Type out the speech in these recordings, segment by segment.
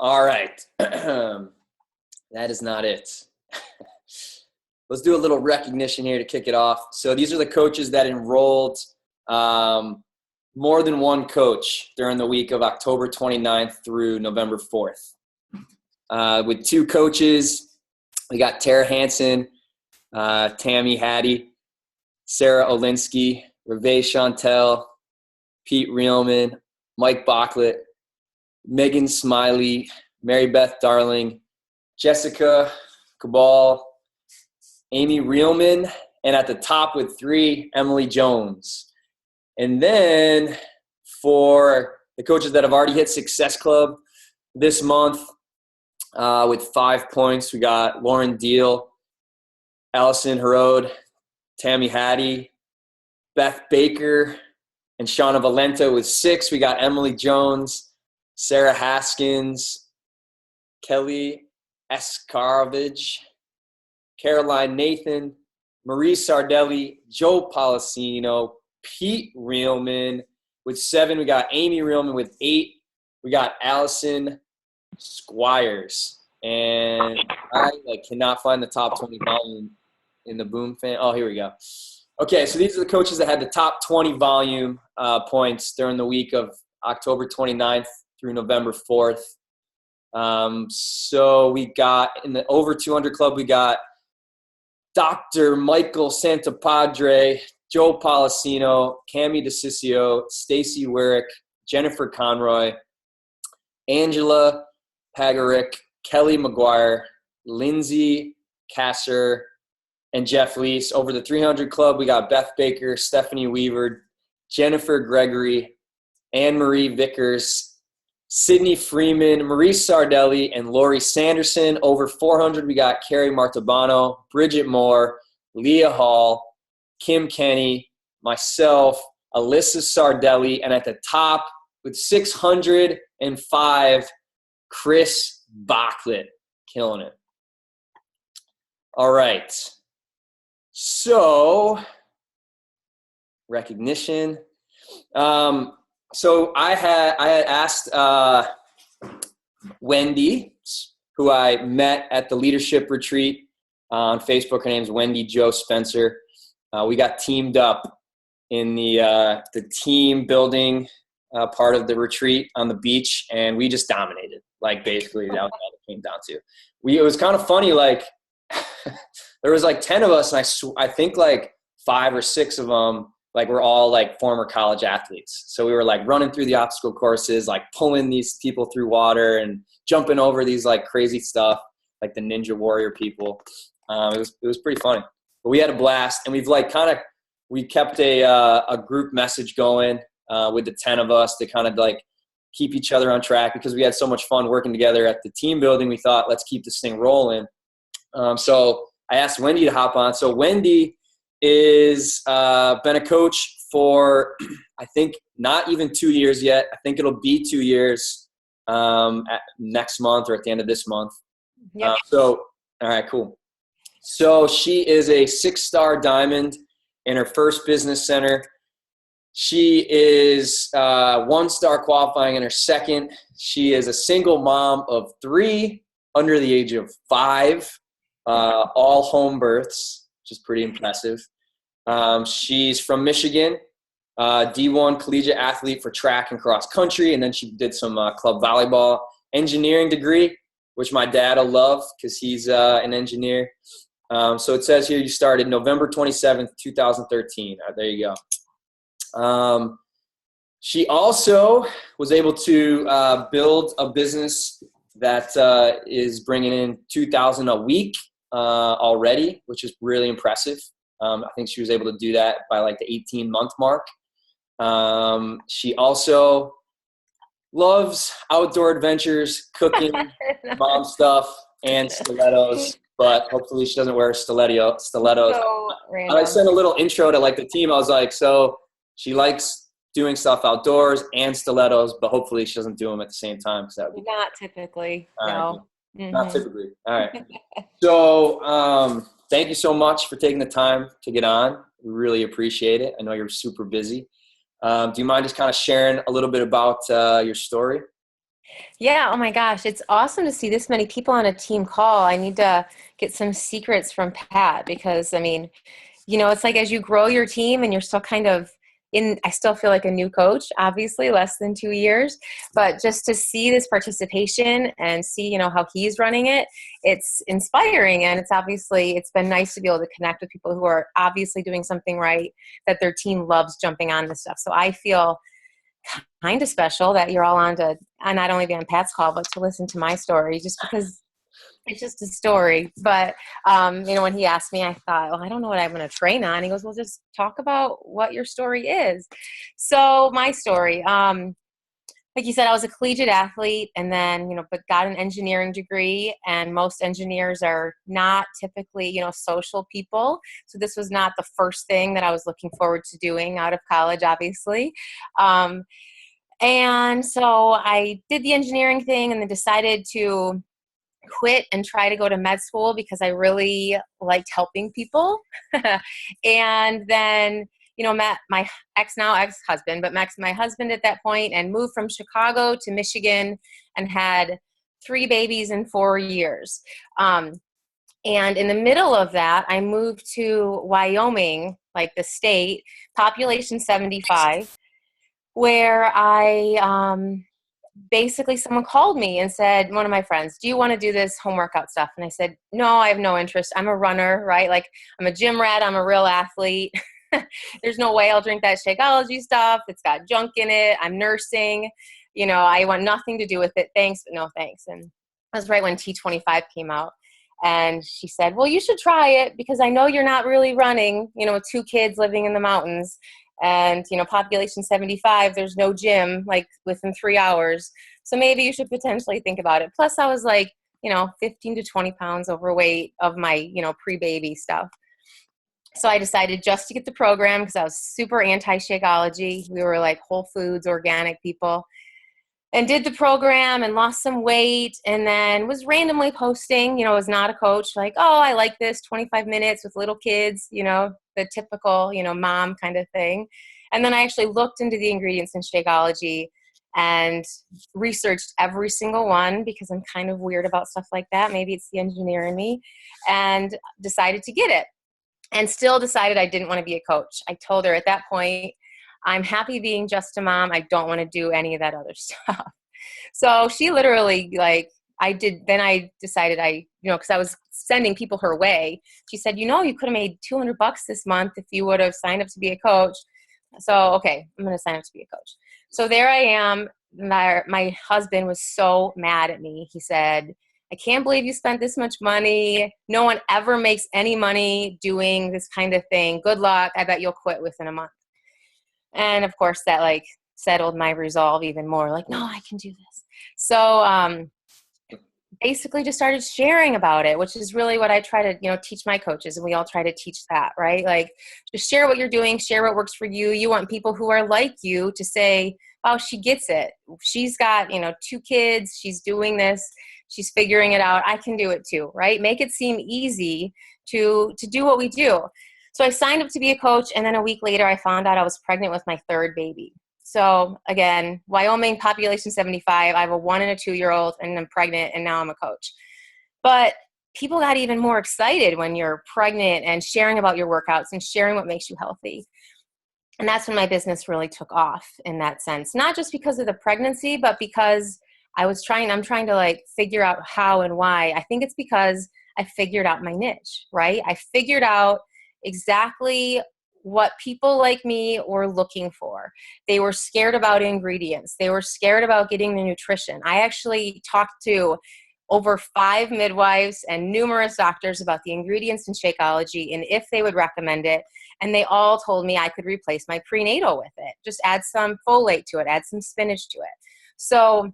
All right. That is not it. Let's do a little recognition here to kick it off. So these are the coaches that enrolled more than one coach during the week of October 29th through November 4th. With two coaches, we got Tara Hansen, Tammy Hattie, Sarah Olinsky, Reve Chantel, Pete Reelman, Mike Bachlet, Megan Smiley, Mary Beth Darling, Jessica Cabal, Amy Reelman, and at the top with 3, Emily Jones. And then for the coaches that have already hit Success Club this month with 5 points, we got Lauren Deal, Allison Herode, Tammy Hattie, Beth Baker, and Shauna Valenta with 6. We got Emily Jones, Sarah Haskins, Kelly Escarovich, Caroline Nathan, Marie Sardelli, Joe Policino, Pete Reelman with 7. We got Amy Reelman with 8. We got Allison Squires. And I cannot find the top 20 volume in the Boom fan. Oh, here we go. Okay, so these are the coaches that had the top 20 volume points during the week of October 29th through November 4th. So we got in the over 200 club, we got Dr. Michael Santapadre, Joe Policino, Cami DeCiccio, Stacy Werrick, Jennifer Conroy, Angela Pagarick, Kelly McGuire, Lindsay Kasser, and Jeff Leese. Over the 300 club, we got Beth Baker, Stephanie Weaver, Jennifer Gregory, Anne-Marie Vickers, Sydney Freeman, Marie Sardelli, and Lori Sanderson. Over 400, we got Carrie Martabano, Bridget Moore, Leah Hall, Kim Kenny, myself, Alyssa Sardelli, and at the top with 605, Chris Bachlet, killing it. All right. So, recognition. So I had asked Wendy, who I met at the leadership retreat on Facebook. Her name's Wendy Jo Spencer. We got teamed up in the team building part of the retreat on the beach, and we just dominated. Basically, that was all it came down to. It was kind of funny. There was 10 of us, and I think 5 or 6 of them. We're all former college athletes. So we were running through the obstacle courses, pulling these people through water and jumping over these crazy stuff, the Ninja Warrior people. It was pretty funny, but we had a blast, and we kept a group message going with the 10 of us to keep each other on track because we had so much fun working together at the team building. We thought, let's keep this thing rolling. So I asked Wendy to hop on. So Wendy is been a coach for I think not even 2 years yet. I think it'll be 2 years next month or at the end of this month. Yep. All right, cool. So she is a 6-star diamond in her first business center. She is 1-star qualifying in her second. She is a single mom of 3 under the age of 5, all home births, which is pretty impressive. She's from Michigan, D1 collegiate athlete for track and cross country, and then she did some club volleyball. Engineering degree, which my dad will love because he's an engineer. So it says here you started November 27th, 2013. There you go. She also was able to build a business that is bringing in $2,000 a week already, which is really impressive. I think she was able to do that by the 18-month mark. She also loves outdoor adventures, cooking, mom stuff, and stilettos. But hopefully she doesn't wear stilettos. So I sent a little intro to the team. I was so she likes doing stuff outdoors and stilettos, but hopefully she doesn't do them at the same time because that would be not typically. no. Right. Mm-hmm. Not typically. All right. So thank you so much for taking the time to get on. We really appreciate it. I know you're super busy. Do you mind just kind of sharing a little bit about your story? Yeah, oh my gosh, it's awesome to see this many people on a team call. I need to get some secrets from Pat because, I mean, it's like as you grow your team and you're still kind of I still feel like a new coach, obviously, less than 2 years, but just to see this participation and see, how he's running it, it's inspiring. And it's been nice to be able to connect with people who are obviously doing something right, that their team loves jumping on this stuff. So I feel kind of special that you're all on to not only be on Pat's call, but to listen to my story, just because it's just a story. But, when he asked me, I thought, well, I don't know what I'm going to train on. He goes, well, just talk about what your story is. So my story, like you said, I was a collegiate athlete and then, but got an engineering degree, and most engineers are not typically, social people. So this was not the first thing that I was looking forward to doing out of college, obviously. And so I did the engineering thing and then decided to quit and try to go to med school because I really liked helping people. And then, met my now ex-husband, but met my husband at that point and moved from Chicago to Michigan and had 3 babies in 4 years. And in the middle of that, I moved to Wyoming, like the state, population 75, where basically someone called me and said, one of my friends, do you want to do this home workout stuff? And I said, no, I have no interest. I'm a runner, right? Like I'm a gym rat. I'm a real athlete. There's no way I'll drink that Shakeology stuff. It's got junk in it. I'm nursing. I want nothing to do with it. Thanks, but no thanks. And that was right when T25 came out. And she said, well, you should try it because I know you're not really running, with 2 kids living in the mountains. And, population 75, there's no gym like within 3 hours. So maybe you should potentially think about it. Plus I was like, 15 to 20 pounds overweight of my, pre-baby stuff. So I decided just to get the program because I was super anti-Shakeology. We were like Whole Foods, organic people. And did the program and lost some weight and then was randomly posting, was not a coach, like, oh, I like this 25 minutes with little kids, the typical, mom kind of thing. And then I actually looked into the ingredients in Shakeology and researched every single one because I'm kind of weird about stuff like that. Maybe it's the engineer in me, and decided to get it and still decided I didn't want to be a coach. I told her at that point, I'm happy being just a mom. I don't want to do any of that other stuff. So she literally then I decided because I was sending people her way. She said, you could have made $200 this month if you would have signed up to be a coach. So, okay, I'm going to sign up to be a coach. So there I am. My husband was so mad at me. He said, I can't believe you spent this much money. No one ever makes any money doing this kind of thing. Good luck. I bet you'll quit within a month. And of course that settled my resolve even more, like, no, I can do this. So basically just started sharing about it, which is really what I try to, teach my coaches. And we all try to teach that, right? Like just share what you're doing, share what works for you. You want people who are like you to say, oh, she gets it. She's got, 2 kids. She's doing this. She's figuring it out. I can do it too, right? Make it seem easy to do what we do. So I signed up to be a coach, and then a week later I found out I was pregnant with my 3rd baby. So again, Wyoming, population 75, I have a 1 and a 2-year-old, and I'm pregnant, and now I'm a coach. But people got even more excited when you're pregnant and sharing about your workouts and sharing what makes you healthy. And that's when my business really took off in that sense. Not just because of the pregnancy, but because I'm trying to figure out how and why. I think it's because I figured out my niche, right? I figured out exactly what people like me were looking for. They were scared about ingredients. They were scared about getting the nutrition. I actually talked to over 5 midwives and numerous doctors about the ingredients in Shakeology and if they would recommend it. And they all told me I could replace my prenatal with it. Just add some folate to it, add some spinach to it. So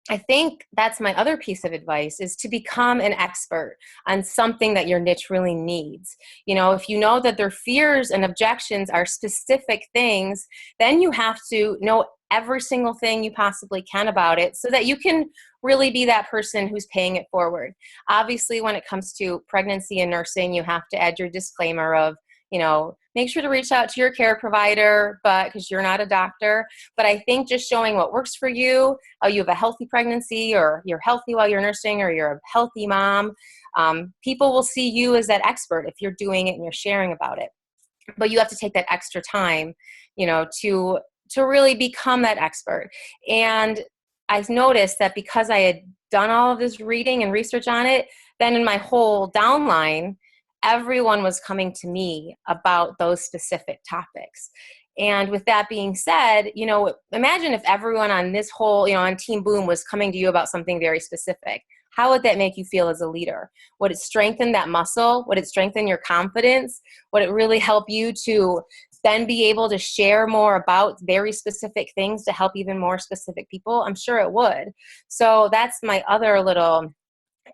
I think that's my other piece of advice, is to become an expert on something that your niche really needs. If you know that their fears and objections are specific things, then you have to know every single thing you possibly can about it so that you can really be that person who's paying it forward. Obviously, when it comes to pregnancy and nursing, you have to add your disclaimer of, make sure to reach out to your care provider, but because you're not a doctor. But I think just showing what works for you, you have a healthy pregnancy, or you're healthy while you're nursing, or you're a healthy mom, people will see you as that expert if you're doing it and you're sharing about it. But you have to take that extra time, to really become that expert. And I've noticed that because I had done all of this reading and research on it, then in my whole downline, everyone was coming to me about those specific topics. And with that being said, imagine if everyone on this whole, on Team Boom was coming to you about something very specific. How would that make you feel as a leader? Would it strengthen that muscle? Would it strengthen your confidence? Would it really help you to then be able to share more about very specific things to help even more specific people? I'm sure it would. So that's my other little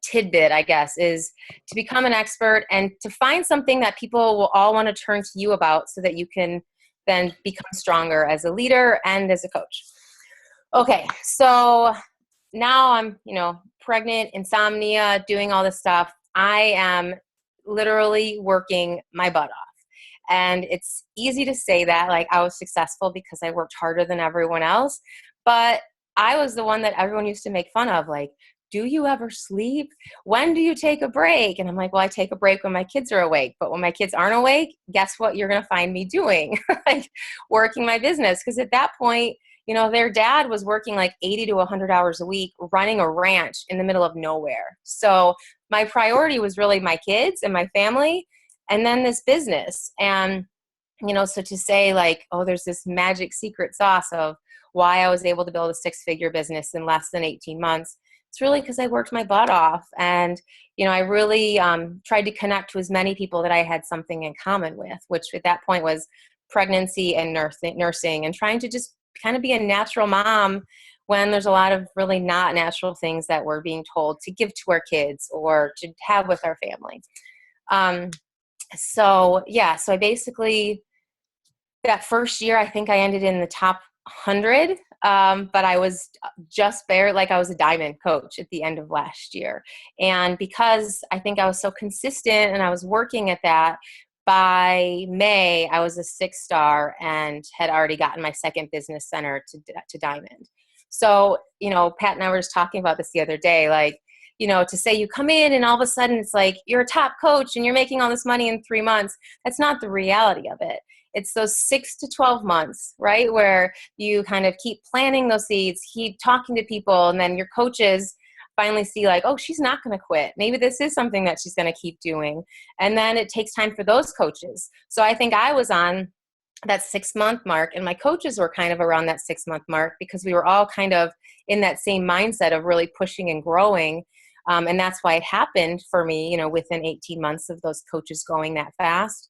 tidbit, I guess, is to become an expert and to find something that people will all want to turn to you about so that you can then become stronger as a leader and as a coach. Okay, so now I'm, pregnant, insomnia, doing all this stuff. I am literally working my butt off. And it's easy to say that, like, I was successful because I worked harder than everyone else. But I was the one that everyone used to make fun of, like, do you ever sleep? When do you take a break? And I'm like, well, I take a break when my kids are awake. But when my kids aren't awake, guess what you're going to find me doing? Like, working my business. Because at that point, their dad was working like 80 to 100 hours a week, running a ranch in the middle of nowhere. So my priority was really my kids and my family, and then this business. And, so to say like, oh, there's this magic secret sauce of why I was able to build a 6-figure business in less than 18 months, it's really because I worked my butt off. And, I really tried to connect to as many people that I had something in common with, which at that point was pregnancy and nursing, and trying to just kind of be a natural mom when there's a lot of really not natural things that we're being told to give to our kids or to have with our family. So I basically, that first year, I think I ended in the top 100, but I was just bare, like I was a diamond coach at the end of last year. And because I think I was so consistent and I was working at that, by May, I was a 6-star and had already gotten my second business center to diamond. So, Pat and I were just talking about this the other day, like, to say you come in and all of a sudden it's like you're a top coach and you're making all this money in 3 months. That's not the reality of it. It's those 6 to 12 months, right? Where you kind of keep planting those seeds, keep talking to people, and then your coaches finally see like, oh, she's not going to quit. Maybe this is something that she's going to keep doing. And then it takes time for those coaches. So I think I was on that 6-month mark, and my coaches were kind of around that 6-month mark, because we were all kind of in that same mindset of really pushing and growing. And that's why it happened for me, within 18 months of those coaches going that fast.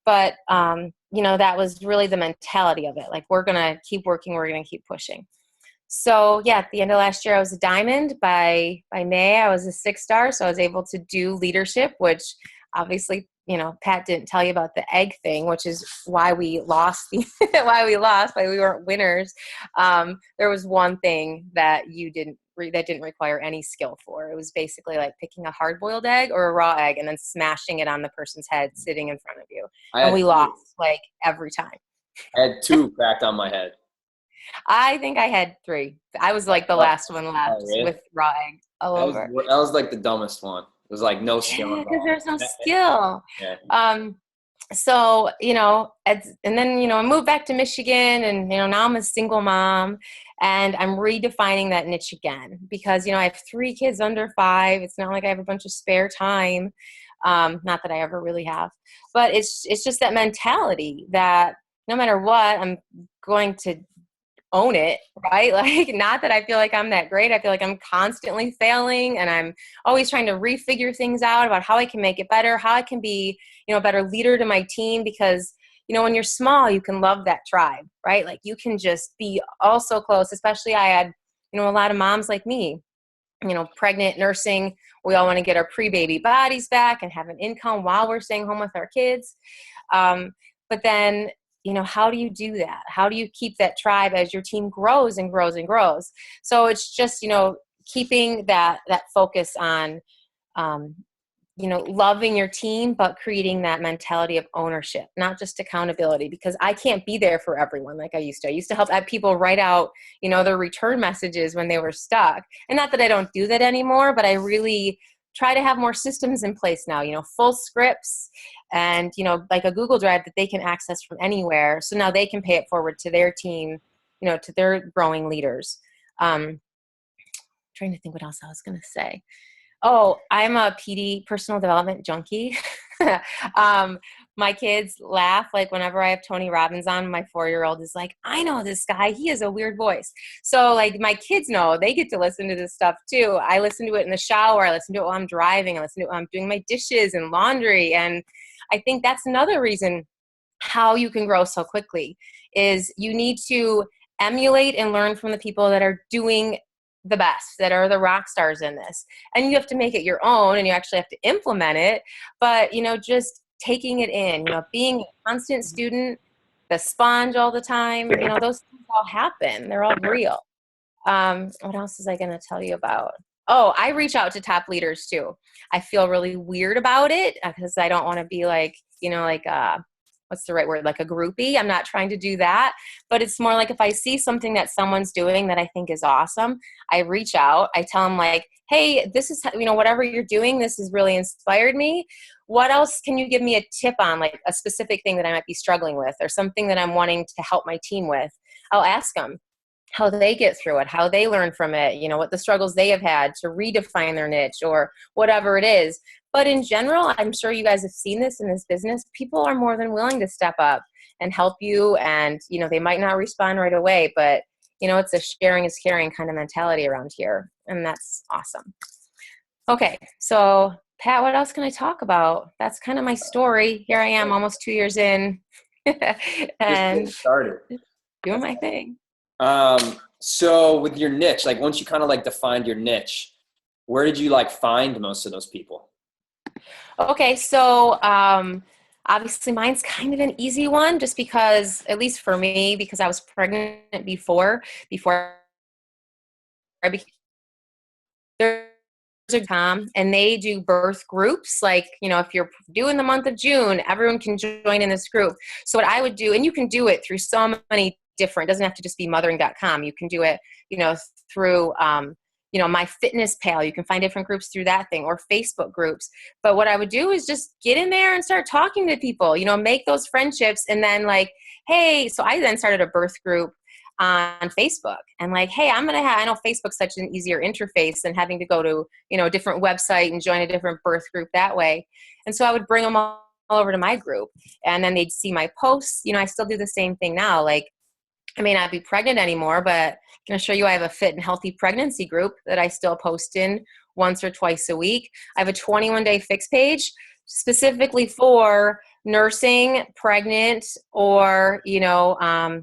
But, that was really the mentality of it. Like, we're going to keep working. We're going to keep pushing. So at the end of last year, I was a diamond. By May, I was a 6-star. So I was able to do leadership, which obviously, Pat didn't tell you about the egg thing, which is why we lost, why we weren't winners. There was one thing that that didn't require any skill for. It was basically like picking a hard-boiled egg or a raw egg and then smashing it on the person's head sitting in front of you. And we lost like every time. I had 2 cracked on my head. I think I had 3. I was like the last one left with raw egg all over. That was like the dumbest one. It was like no skill. Yeah, because there's no skill. Yeah. So, and then, I moved back to Michigan, and, now I'm a single mom, and I'm redefining that niche again because, I have 3 kids under 5. It's not like I have a bunch of spare time. Not that I ever really have, but it's just that mentality that no matter what, I'm going to own it, right? Like, not that I feel like I'm that great. I feel like I'm constantly failing, and I'm always trying to refigure things out about how I can make it better, how I can be, a better leader to my team, because, when you're small, you can love that tribe, right? Like, you can just be all so close, especially I had, a lot of moms like me, pregnant, nursing. We all want to get our pre-baby bodies back and have an income while we're staying home with our kids. But then, how do you do that? How do you keep that tribe as your team grows and grows and grows? So it's just, keeping that focus on loving your team, but creating that mentality of ownership, not just accountability, because I can't be there for everyone like I used to. I used to help people write out, their return messages when they were stuck. And not that I don't do that anymore, but I really try to have more systems in place now, full scripts and, like a Google Drive that they can access from anywhere. So now they can pay it forward to their team, to their growing leaders. Trying to think what else I was going to say. Oh, I'm a PD, personal development junkie. My kids laugh like whenever I have Tony Robbins on. My 4-year-old is like, I know this guy. He has a weird voice. So like my kids know they get to listen to this stuff too. I listen to it in the shower. I listen to it while I'm driving. I listen to it while I'm doing my dishes and laundry. And I think that's another reason how you can grow so quickly is you need to emulate and learn from the people that are doing the best, that are the rock stars in this. And you have to make it your own and you actually have to implement it. But, just taking it in, being a constant student, the sponge all the time, those things all happen. They're all real. What else was I going to tell you about? Oh, I reach out to top leaders too. I feel really weird about it because I don't want to be like, what's the right word? Like a groupie. I'm not trying to do that, but it's more like if I see something that someone's doing that I think is awesome, I reach out, I tell them like, hey, this is, whatever you're doing, this has really inspired me. What else can you give me a tip on, like a specific thing that I might be struggling with or something that I'm wanting to help my team with? I'll ask them how they get through it, how they learn from it, what the struggles they have had to redefine their niche or whatever it is. But in general, I'm sure you guys have seen this in this business. People are more than willing to step up and help you. And, they might not respond right away, but, it's a sharing is caring kind of mentality around here. And that's awesome. Okay. So Pat, what else can I talk about? That's kind of my story. Here I am almost 2 years in and Just started. doing my thing. So with your niche, like once you kind of like defined your niche, where did you like find most of those people? Okay. So, obviously mine's kind of an easy one just because, at least for me, because I was pregnant before I became, there's a Tom and they do birth groups. Like, if you're doing the month of June, everyone can join in this group. So what I would do, and you can do it through so many different, it doesn't have to just be mothering.com. You can do it, through, MyFitnessPal. You can find different groups through that thing or Facebook groups. But what I would do is just get in there and start talking to people, make those friendships. And then like, hey, so I then started a birth group on Facebook and like, hey, I know Facebook's such an easier interface than having to go to, a different website and join a different birth group that way. And so I would bring them all over to my group and then they'd see my posts. I still do the same thing now. Like, I may not be pregnant anymore, but I'm going to show you I have a fit and healthy pregnancy group that I still post in once or twice a week. I have a 21-day fix page specifically for nursing, pregnant, or,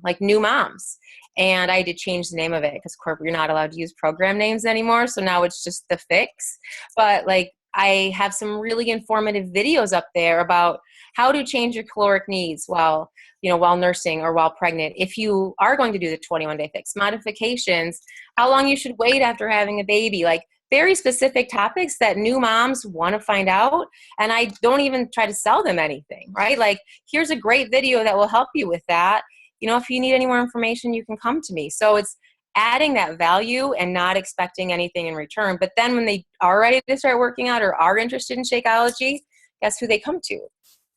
like new moms. And I did change the name of it because you're not allowed to use program names anymore. So now it's just the fix. But like I have some really informative videos up there about how to change your caloric needs while nursing or while pregnant. If you are going to do the 21-day fix, modifications, how long you should wait after having a baby, like very specific topics that new moms want to find out. And I don't even try to sell them anything, right? Like, here's a great video that will help you with that. If you need any more information, you can come to me. So it's adding that value and not expecting anything in return. But then when they are ready to start working out or are interested in Shakeology, guess who they come to?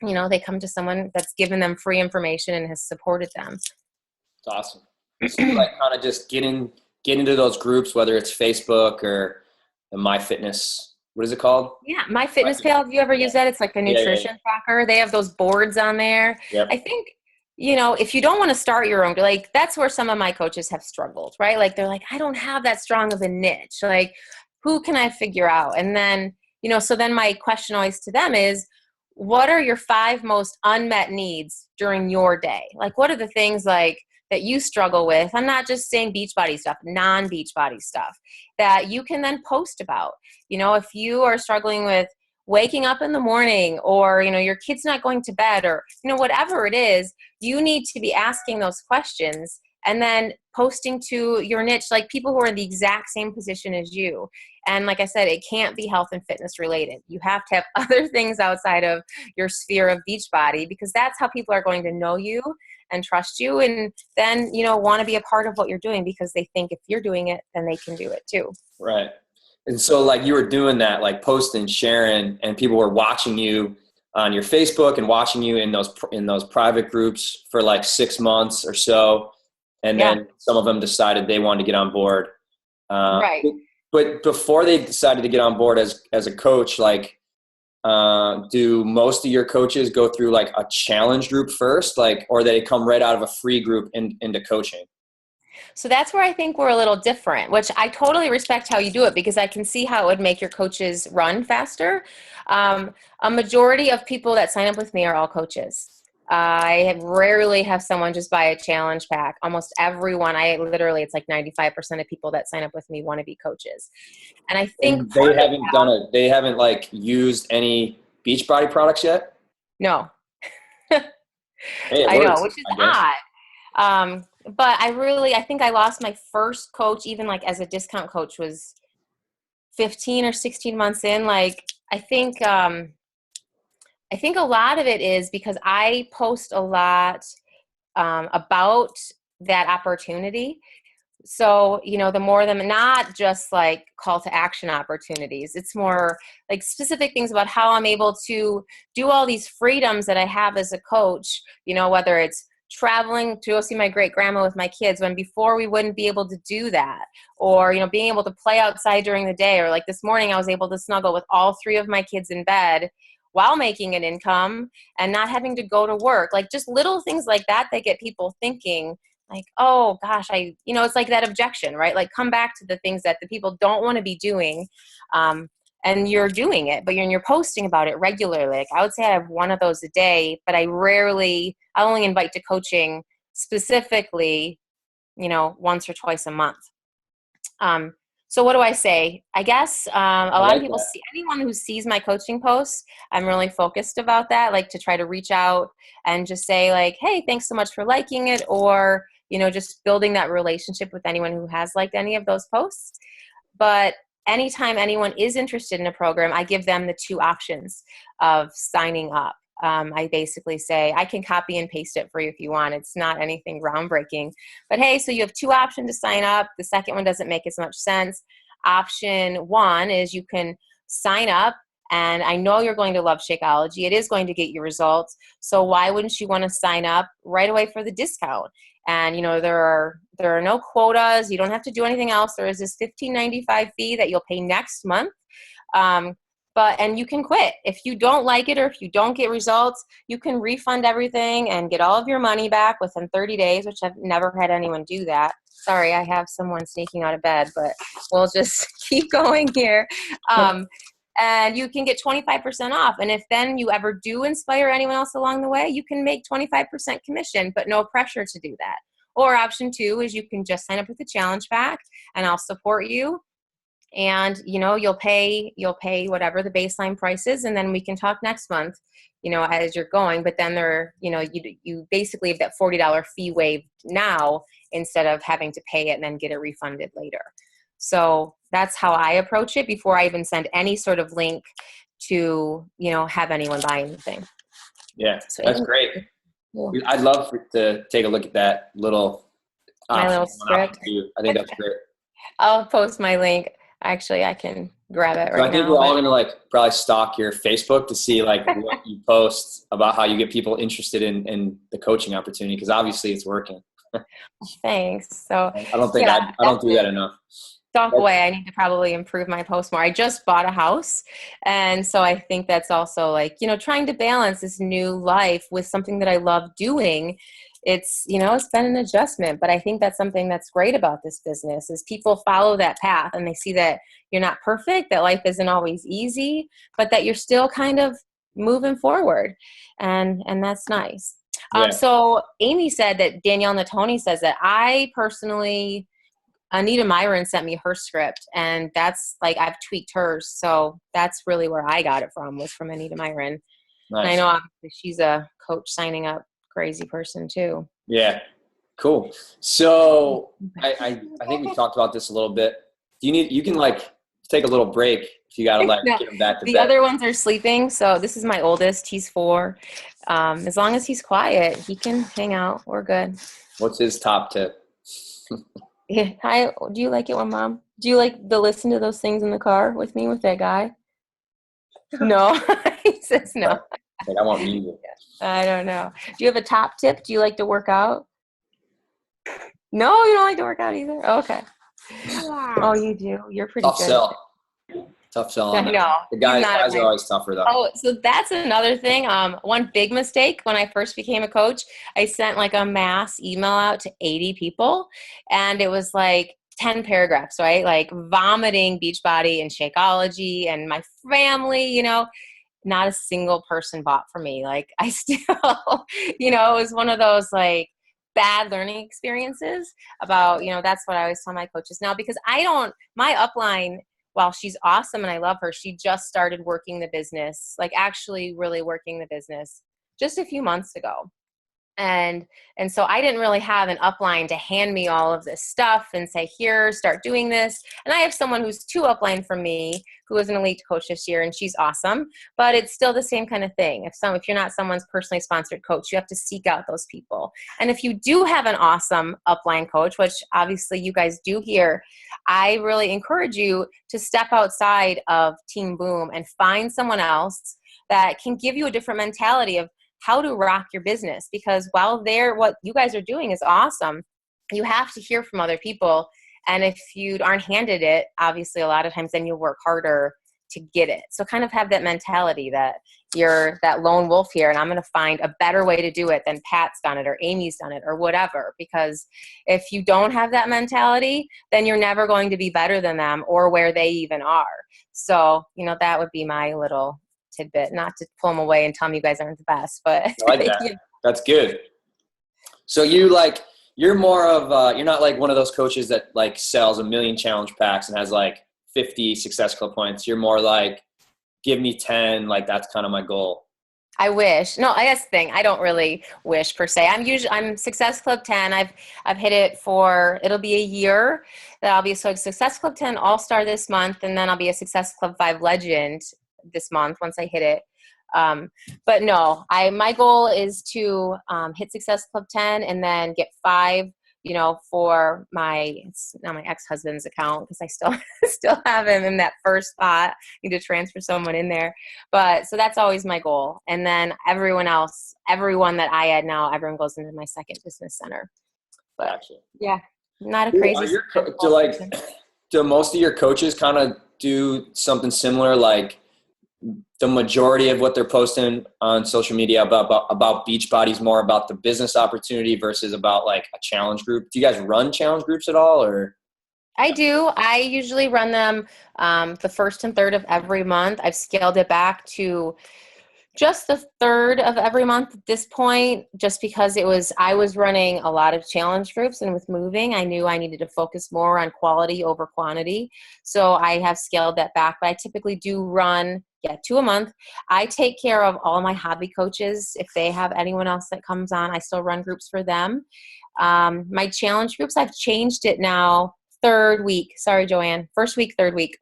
They come to someone that's given them free information and has supported them. It's awesome. So you like kind of just get into those groups, whether it's Facebook or the MyFitness. What is it called? Yeah, MyFitnessPal. Have you ever used that? It's like a nutrition tracker. They have those boards on there. Yep. I think, if you don't want to start your own, like that's where some of my coaches have struggled, right? Like they're like, I don't have that strong of a niche. Like, who can I figure out? And then, so then my question always to them is, what are your 5 most unmet needs during your day? Like, what are the things like that you struggle with? I'm not just saying Beachbody stuff, non-Beachbody stuff that you can then post about. If you are struggling with waking up in the morning or, your kid's not going to bed or, whatever it is, you need to be asking those questions and then posting to your niche, like people who are in the exact same position as you. And like I said, it can't be health and fitness related. You have to have other things outside of your sphere of Beachbody, because that's how people are going to know you and trust you, and then, want to be a part of what you're doing, because they think if you're doing it, then they can do it too. Right. And so like you were doing that, like posting, sharing, and people were watching you on your Facebook and watching you in those private groups for like 6 months or so. And then some of them decided they wanted to get on board. Right. But before they decided to get on board as a coach, like, do most of your coaches go through like a challenge group first, like, or they come right out of a free group into coaching? So that's where I think we're a little different, which I totally respect how you do it, because I can see how it would make your coaches run faster. A majority of people that sign up with me are all coaches. I rarely have someone just buy a challenge pack. Almost everyone, it's like 95% of people that sign up with me want to be coaches. And I think And they haven't like used any Beachbody products yet? No. Hey, I works, know, which is I odd. But I think I lost my first coach, even like as a discount coach, was 15 or 16 months in. Like, I think a lot of it is because I post a lot about that opportunity. So, the more them, not just like call to action opportunities, it's more like specific things about how I'm able to do all these freedoms that I have as a coach, whether it's traveling to go see my great grandma with my kids when before we wouldn't be able to do that, or, being able to play outside during the day, or like this morning I was able to snuggle with all 3 of my kids in bed while making an income and not having to go to work. Like just little things like that get people thinking, like, oh gosh, it's like that objection, right? Like come back to the things that the people don't want to be doing. And you're doing it, but you're posting about it regularly. Like I would say I have 1 of those a day, but I only invite to coaching specifically, once or twice a month. So what do I say? I guess a lot of people see anyone who sees my coaching posts. I'm really focused about that, like to try to reach out and just say like, hey, thanks so much for liking it, or just building that relationship with anyone who has liked any of those posts. But anytime anyone is interested in a program, I give them the 2 options of signing up. I basically say, I can copy and paste it for you if you want. It's not anything groundbreaking. But hey, so you have 2 options to sign up. The second one doesn't make as much sense. Option 1 is you can sign up, and I know you're going to love Shakeology. It is going to get you results. So why wouldn't you want to sign up right away for the discount? And there are no quotas. You don't have to do anything else. There is this $15.95 fee that you'll pay next month. And you can quit. If you don't like it or if you don't get results, you can refund everything and get all of your money back within 30 days, which I've never had anyone do that. Sorry, I have someone sneaking out of bed, but we'll just keep going here. And you can get 25% off. And if then you ever do inspire anyone else along the way, you can make 25% commission, but no pressure to do that. Or option 2 is you can just sign up with the challenge pack and I'll support you. And, you'll pay whatever the baseline price is. And then we can talk next month, as you're going. But then you basically have that $40 fee waived now instead of having to pay it and then get it refunded later. So that's how I approach it before I even send any sort of link to, have anyone buy anything. Yeah, so that's great. Cool. I'd love to take a look at that little my little script. I think that's great. I'll post my link. Actually, I can grab it right now. I think we're all going to probably stalk your Facebook to see what you post about how you get people interested in the coaching opportunity, because obviously it's working. Thanks. So I don't think I don't do that enough. Don't go away. I need to probably improve my post more. I just bought a house. And so I think that's also trying to balance this new life with something that I love doing. It's been an adjustment, but I think that's something that's great about this business is people follow that path and they see that you're not perfect, that life isn't always easy, but that you're still kind of moving forward. And that's nice. Yeah. So Amy said that Danielle Natoni says that I personally, Anita Myron sent me her script, and that's I've tweaked hers. So that's really where I got it from, was from Anita Myron. Nice. And I know obviously she's a coach signing up crazy person too. Yeah. Cool. So I think we talked about this a little bit. You can like take a little break if you got to like No, get them back to the bed. other ones are sleeping. So this is my oldest. He's 4. As long as he's quiet, he can hang out. We're good. What's his top tip? Yeah. Hi. Do you like it when mom? Do you like to listen to those things in the car with me with that guy? No. He says no. Like, I want music. I don't know. Do you have a top tip? Do you like to work out? No, you don't like to work out either? Okay. Oh, you do? You're pretty Tough good. sell. Tough sell on I that. know. The He's not guys a are always tougher though. Oh, so that's another thing. One big mistake when I first became a coach, I sent like a mass email out to 80 people, and it was like 10 paragraphs, right? Like vomiting Beachbody and Shakeology and my family, not a single person bought from me. Like I still, it was one of those like bad learning experiences about, that's what I always tell my coaches now, because my upline, while she's awesome and I love her, she just started working the business, like actually really working the business just a few months ago. And so I didn't really have an upline to hand me all of this stuff and say, here, start doing this. And I have someone who's 2 upline from me who is an elite coach this year, and she's awesome, but it's still the same kind of thing. If you're not someone's personally sponsored coach, you have to seek out those people. And if you do have an awesome upline coach, which obviously you guys do here, I really encourage you to step outside of Team Boom and find someone else that can give you a different mentality of how to rock your business, because while what you guys are doing is awesome, you have to hear from other people. And if you aren't handed it, obviously a lot of times then you'll work harder to get it. So kind of have that mentality that you're that lone wolf here and I'm going to find a better way to do it than Pat's done it or Amy's done it or whatever. Because if you don't have that mentality, then you're never going to be better than them or where they even are. So, that would be my little tidbit, not to pull them away and tell me you guys aren't the best, but I like that. That's good. So you're more of you're not like one of those coaches that like sells 1 million challenge packs and has like 50 Success Club points. You're more like, give me 10. Like that's kind of my goal. I wish. No, I guess the thing, I don't really wish per se. I'm Success Club 10. I've hit it it'll be a year that I'll be a Success Club 10 All-Star this month, and then I'll be a Success Club 5 Legend this month once I hit it. But no, my goal is to hit Success Club 10 and then get 5, for it's not my ex-husband's account because I still have him in that first spot. I need to transfer someone in there. But so that's always my goal. And then everyone that I add now, everyone goes into my second business center. But Gotcha. yeah, not a crazy. Do most of your coaches kind of do something similar, like the majority of what they're posting on social media about Beachbody is more about the business opportunity versus about like a challenge group? Do you guys run challenge groups at all, or? I do. I usually run them the first and third of every month. I've scaled it back to just the third of every month at this point, just because I was running a lot of challenge groups, and with moving, I knew I needed to focus more on quality over quantity. So I have scaled that back, but I typically do run 2 a month. I take care of all my hobby coaches. If they have anyone else that comes on, I still run groups for them. My challenge groups, I've changed it now. Third week. Sorry, Joanne. First week, third week.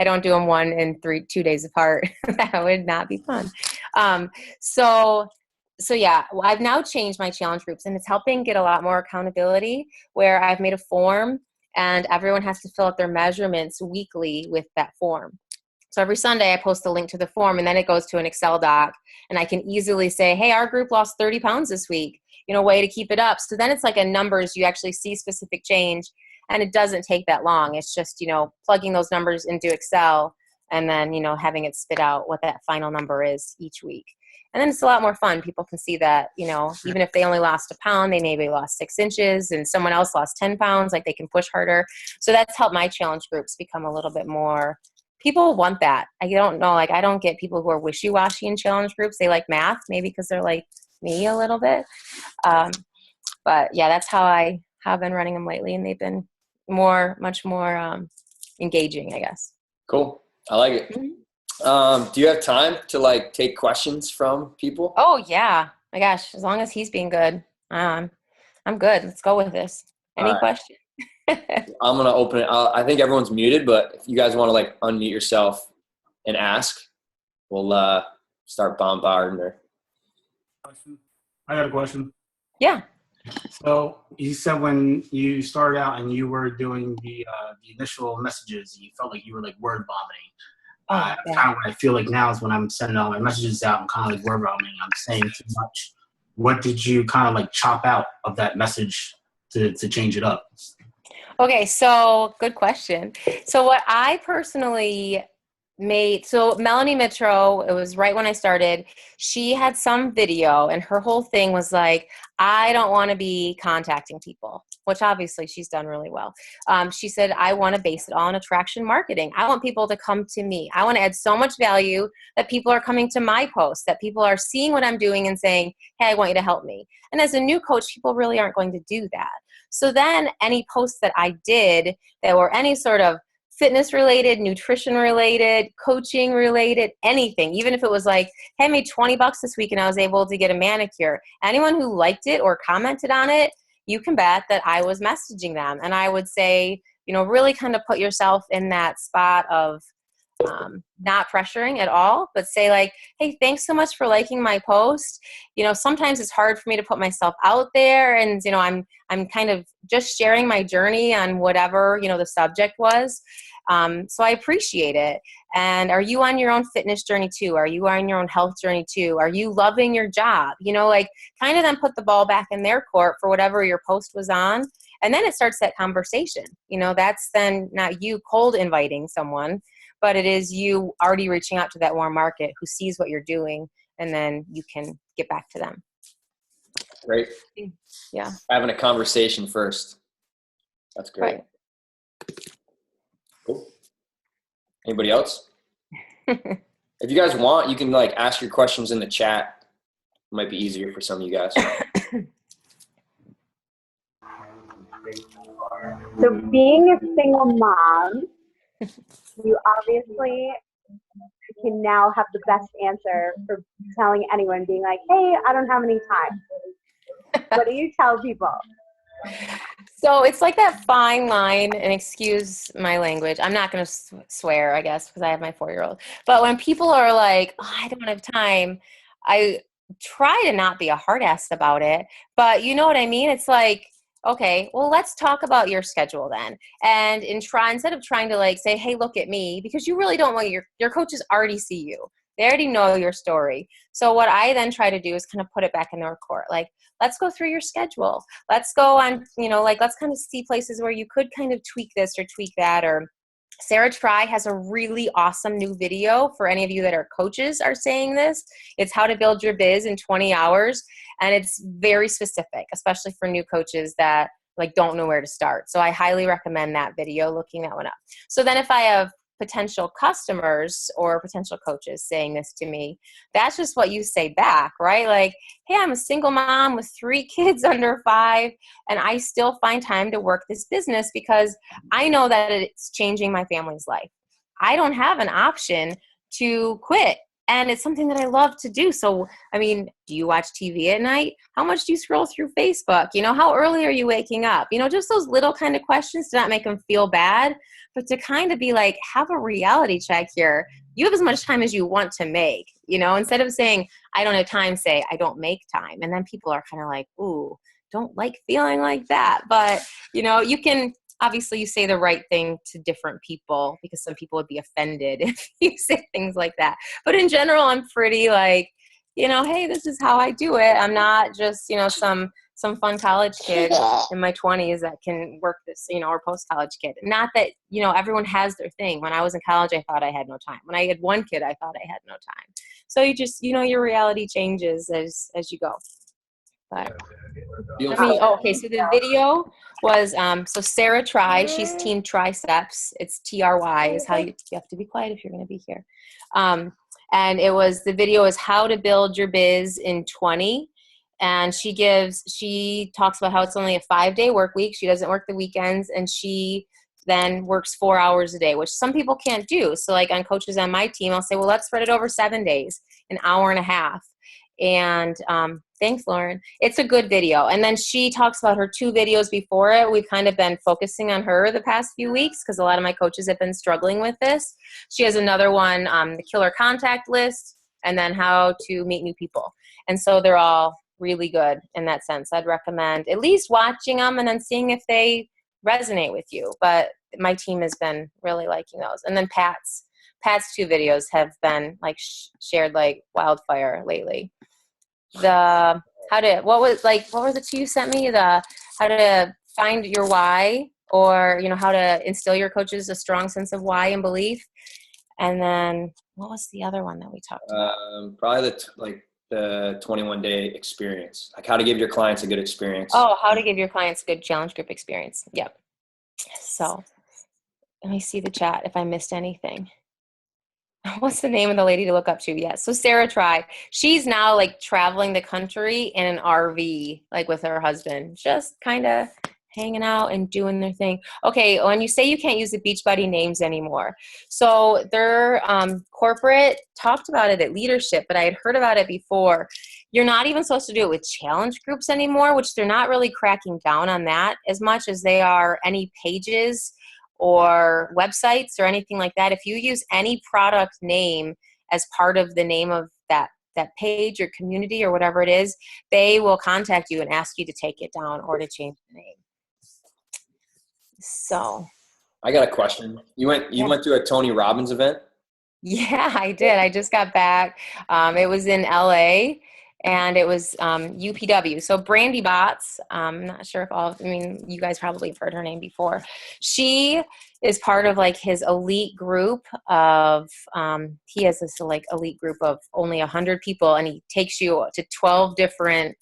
I don't do them 1 and 2 days apart. That would not be fun. So yeah, I've now changed my challenge groups, and it's helping get a lot more accountability, where I've made a form and everyone has to fill out their measurements weekly with that form. So every Sunday I post a link to the form, and then it goes to an Excel doc, and I can easily say, hey, our group lost 30 pounds this week, way to keep it up. So then it's like a numbers, you actually see specific change, and it doesn't take that long. It's just, plugging those numbers into Excel and then, having it spit out what that final number is each week. And then it's a lot more fun. People can see that, even if they only lost a pound, they maybe lost 6 inches, and someone else lost 10 pounds, like they can push harder. So that's helped my challenge groups become a little bit more. People want that. I don't know. Like, I don't get people who are wishy-washy in challenge groups. They like math, maybe because they're like me a little bit. But yeah, that's how I have been running them lately. And they've been much more engaging, I guess. Cool. I like it. Mm-hmm. Do you have time to take questions from people? Oh yeah. My gosh. As long as he's being good. I'm good. Let's go with this. All Any right. question? I'm going to open it. I think everyone's muted, but if you guys want to like unmute yourself and ask, we'll start bombarding her. I got a question. Yeah. So you said when you started out and you were doing the initial messages, you felt like you were like word vomiting. Yeah. Kind of what I feel like now is when I'm sending all my messages out, I'm kind of like word vomiting. I'm saying too much. What did you kind of like chop out of that message to change it up? Okay, so good question. So what I personally made, so Melanie Mitro, it was right when I started, she had some video and her whole thing was like, I don't want to be contacting people, which obviously she's done really well. She said, I want to base it all on attraction marketing. I want people to come to me. I want to add so much value that people are coming to my posts, that people are seeing what I'm doing and saying, hey, I want you to help me. And as a new coach, people really aren't going to do that. So then any posts that I did that were any sort of fitness related, nutrition related, coaching related, anything, even if it was like, hey, I made $20 this week and I was able to get a manicure. Anyone who liked it or commented on it, you can bet that I was messaging them. And I would say, really kind of put yourself in that spot of not pressuring at all, but say like, hey, thanks so much for liking my post. Sometimes it's hard for me to put myself out there, and I'm kind of just sharing my journey on whatever the subject was. So I appreciate it. And are you on your own fitness journey too? Are you on your own health journey too? Are you loving your job? Like kind of then put the ball back in their court for whatever your post was on. And then it starts that conversation. That's then not you cold inviting someone, but it is you already reaching out to that warm market who sees what you're doing, and then you can get back to them. Great. Yeah. Having a conversation first. That's great. Right. Cool. Anybody else? If you guys want, you can like ask your questions in the chat. It might be easier for some of you guys. So being a single mom, you obviously can now have the best answer for telling anyone, being like, hey, I don't have any time. What do you tell people? So it's like that fine line, and excuse my language, I'm not going to swear, I guess, because I have my 4-year-old. But when people are like, oh, I don't have time, I try to not be a hard ass about it. But you know what I mean? It's like, okay, well, let's talk about your schedule then. And instead of trying to like say, hey, look at me, because you really don't want your coaches already see you. They already know your story. So what I then try to do is kind of put it back in their court. Like, let's go through your schedule. Let's go on, let's kind of see places where you could kind of tweak this or tweak that. Or Sarah Try has a really awesome new video for any of you that are coaches are saying this. It's how to build your biz in 20 hours. And it's very specific, especially for new coaches that like don't know where to start. So I highly recommend that video, looking that one up. So then if I have potential customers or potential coaches saying this to me, that's just what you say back, right? Like, hey, I'm a single mom with 3 kids under 5, and I still find time to work this business because I know that it's changing my family's life. I don't have an option to quit. And it's something that I love to do. So, I mean, do you watch TV at night? How much do you scroll through Facebook? How early are you waking up? Just those little kind of questions to not make them feel bad, but to kind of be like, have a reality check here. You have as much time as you want to make, instead of saying, I don't have time, say, I don't make time. And then people are kind of like, ooh, don't like feeling like that. But, you can, obviously you say the right thing to different people because some people would be offended if you say things like that. But in general, I'm pretty like, hey, this is how I do it. I'm not just, some fun college kid in my 20s that can work this, or post-college kid. Not that, everyone has their thing. When I was in college, I thought I had no time. When I had one kid, I thought I had no time. So you just, your reality changes as you go. But okay, so the video was, so Sarah Try, she's Team Triceps. It's TRY is how you have to be quiet if you're going to be here. And the video is how to build your biz in 20. And she talks about how it's only a 5-day work week. She doesn't work the weekends, and she then works 4 hours a day, which some people can't do. So like on coaches on my team, I'll say, well, let's spread it over 7 days, an hour and a half. And thanks, Lauren. It's a good video. And then she talks about her 2 videos before it. We've kind of been focusing on her the past few weeks because a lot of my coaches have been struggling with this. She has another one, the killer contact list, and then how to meet new people. And so they're all really good in that sense. I'd recommend at least watching them and then seeing if they resonate with you. But my team has been really liking those. And then Pat's 2 videos have been like shared like wildfire lately. What were the 2 you sent me? The how to find your why, or how to instill your coaches a strong sense of why and belief. And then what was the other one that we talked about? Probably the 21-day experience, like how to give your clients a good experience. Oh, how to give your clients a good challenge group experience. Yep. So let me see the chat if I missed anything. What's the name of the lady to look up to? Yes. So Sarah Try. She's now like traveling the country in an RV, like with her husband, just kind of hanging out and doing their thing. Okay. When you say you can't use the Beachbody names anymore. So their corporate talked about it at leadership, but I had heard about it before. You're not even supposed to do it with challenge groups anymore, which they're not really cracking down on that as much as they are any pages or websites or anything like that. If you use any product name as part of the name of that page or community or whatever it is, they will contact you and ask you to take it down or to change the name. So I got a question. You went to a Tony Robbins event? Yeah, I did. I just got back. It was in LA, and it was UPW. So Brandy Botts, I'm not sure if you guys probably have heard her name before. She is part of like his elite group of, he has this like elite group of only 100 people, and he takes you to 12 different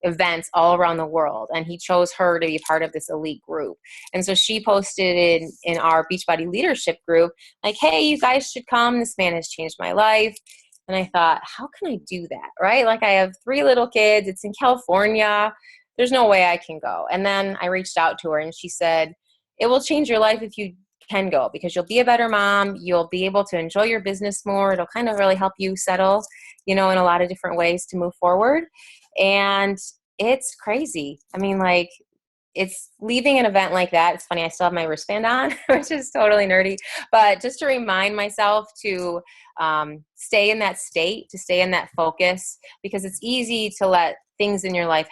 events all around the world. And he chose her to be part of this elite group. And so she posted in our Beachbody leadership group, like, hey, you guys should come. This man has changed my life. And I thought, how can I do that? Right? Like I have 3 little kids. It's in California. There's no way I can go. And then I reached out to her and she said, it will change your life if you can go, because you'll be a better mom. You'll be able to enjoy your business more. It'll kind of really help you settle, in a lot of different ways to move forward. And it's crazy. I mean, like, it's leaving an event like that. It's funny, I still have my wristband on, which is totally nerdy, but just to remind myself to stay in that state, to stay in that focus, because it's easy to let things in your life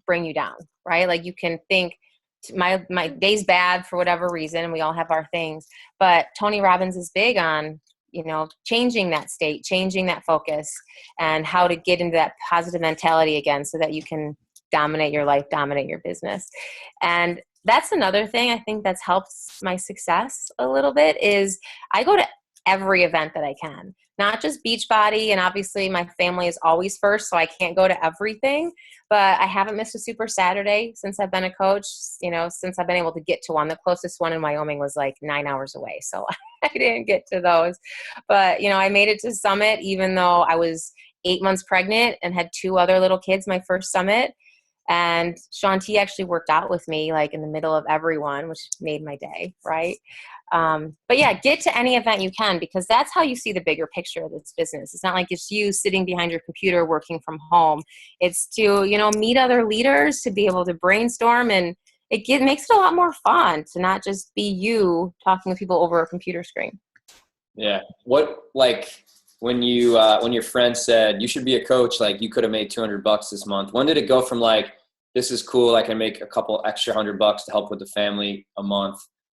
bring you down, right? Like you can think my day's bad for whatever reason, and we all have our things, but Tony Robbins is big on changing that state, changing that focus, and how to get into that positive mentality again so that you can dominate your life, dominate your business. And that's another thing I think that's helped my success a little bit is I go to every event that I can, not just Beachbody. And obviously my family is always first, so I can't go to everything, but I haven't missed a Super Saturday since I've been a coach, since I've been able to get to one. The closest one in Wyoming was like 9 hours away. So I didn't get to those, but I made it to Summit, even though I was 8 months pregnant and had 2 other little kids, my first Summit. And Shaun T actually worked out with me like in the middle of everyone, which made my day, right? But yeah, get to any event you can, because that's how you see the bigger picture of this business. It's not like it's you sitting behind your computer working from home. It's to, meet other leaders, to be able to brainstorm, and it makes it a lot more fun to not just be you talking to people over a computer screen. Yeah. When your friend said you should be a coach, like you could have made $200 this month, when did it go from like, this is cool, I can make a couple extra $100 to help with the family a month,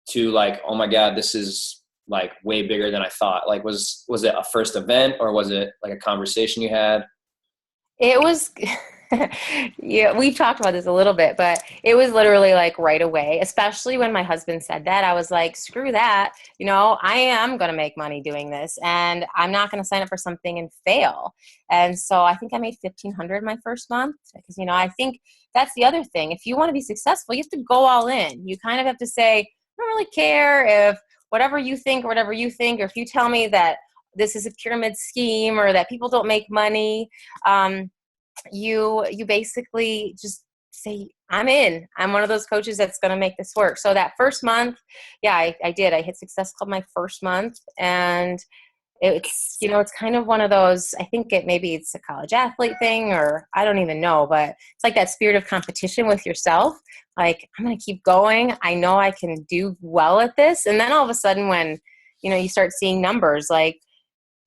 to like, oh my God, this is like way bigger than I thought? Like, was it a first event, or was it like a conversation you had? It was, yeah, we've talked about this a little bit, but it was literally like right away, especially when my husband said that. I was like, screw that. I am going to make money doing this, and I'm not going to sign up for something and fail. And so I think I made $1,500 my first month, because, I think that's the other thing. If you want to be successful, you have to go all in. You kind of have to say, I don't really care if whatever you think, or if you tell me that this is a pyramid scheme or that people don't make money, you basically just say, I'm in. I'm one of those coaches that's going to make this work. So that first month, yeah, I did. I hit Success Club my first month, and it's, it's kind of one of those, I think maybe it's a college athlete thing, or I don't even know, but it's like that spirit of competition with yourself. Like, I'm going to keep going. I know I can do well at this. And then all of a sudden when, you start seeing numbers like,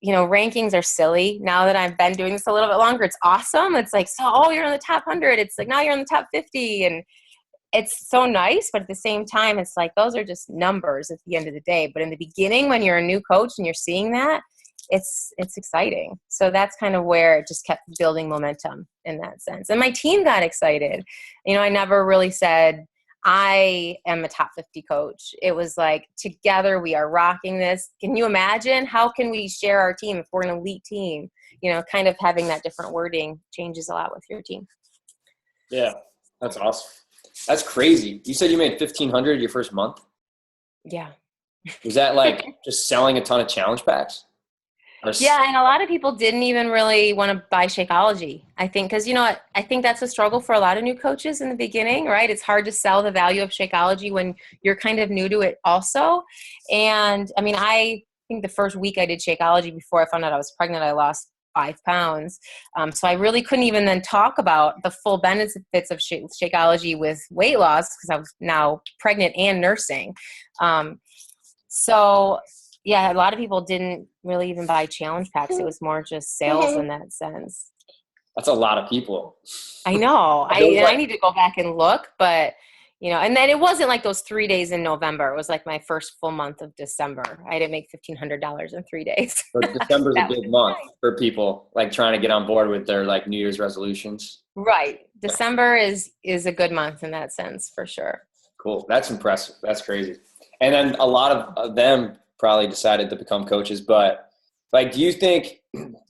rankings are silly. Now that I've been doing this a little bit longer, it's awesome. It's like, you're in the top 100. It's like, now you're in the top 50. And it's so nice, but at the same time, it's like, those are just numbers at the end of the day. But in the beginning, when you're a new coach and you're seeing that, it's exciting. So that's kind of where it just kept building momentum in that sense. And my team got excited. I never really said, I am a top 50 coach. It was like, together we are rocking this. Can you imagine? How can we share our team if we're an elite team? Kind of having that different wording changes a lot with your team. Yeah, that's awesome. That's crazy. You said you made $1,500 your first month? Yeah. Was that like just selling a ton of challenge packs? Yeah, and a lot of people didn't even really want to buy Shakeology. I think because, I think that's a struggle for a lot of new coaches in the beginning, right? It's hard to sell the value of Shakeology when you're kind of new to it also. And, I think the first week I did Shakeology before I found out I was pregnant, I lost 5 pounds. So I really couldn't even then talk about the full benefits of Shakeology with weight loss because I was now pregnant and nursing. So yeah, a lot of people didn't really even buy challenge packs. It was more just sales in that sense. That's a lot of people. I know. I need to go back and look, but and then it wasn't like those 3 days in November. It was like my first full month of December. I didn't make $1,500 in 3 days. So December's a big month for people like trying to get on board with their like New Year's resolutions. Right. December is a good month in that sense for sure. Cool. That's impressive. That's crazy. And then a lot of them probably decided to become coaches, but like, do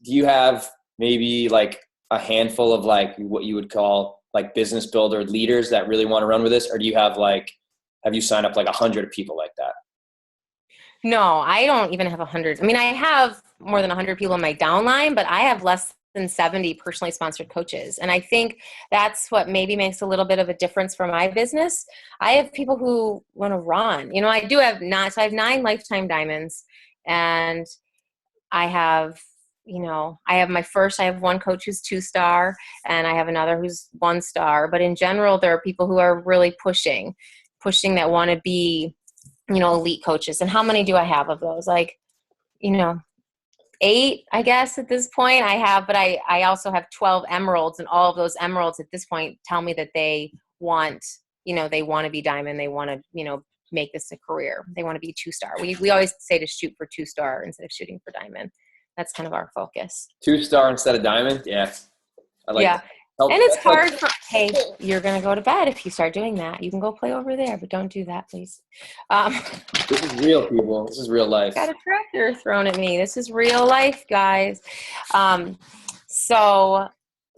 you have maybe like a handful of like what you would call like business builder leaders that really want to run with this? Or do you have you signed up like 100 people like that? No, I don't even have 100. I have more than 100 people in my downline, but I have less than 70 personally sponsored coaches. And I think that's what maybe makes a little bit of a difference for my business. I have people who want to run. I do have so I have 9 lifetime diamonds, and I have, I have one coach who's 2-star, and I have another who's 1-star. But in general, there are people who are really pushing that want to be, elite coaches. And how many do I have of those? Like, 8, I guess, at this point I have, but I also have 12 emeralds, and all of those emeralds at this point tell me that they want, they want to be diamond. They want to, make this a career. They want to be 2-star. We always say to shoot for 2-star instead of shooting for diamond. That's kind of our focus. 2-star instead of diamond. Yeah. I like that. And it's hard for, hey, you're going to go to bed if you start doing that. You can go play over there, but don't do that, please. This is real, people. This is real life. Got a tractor thrown at me. This is real life, guys.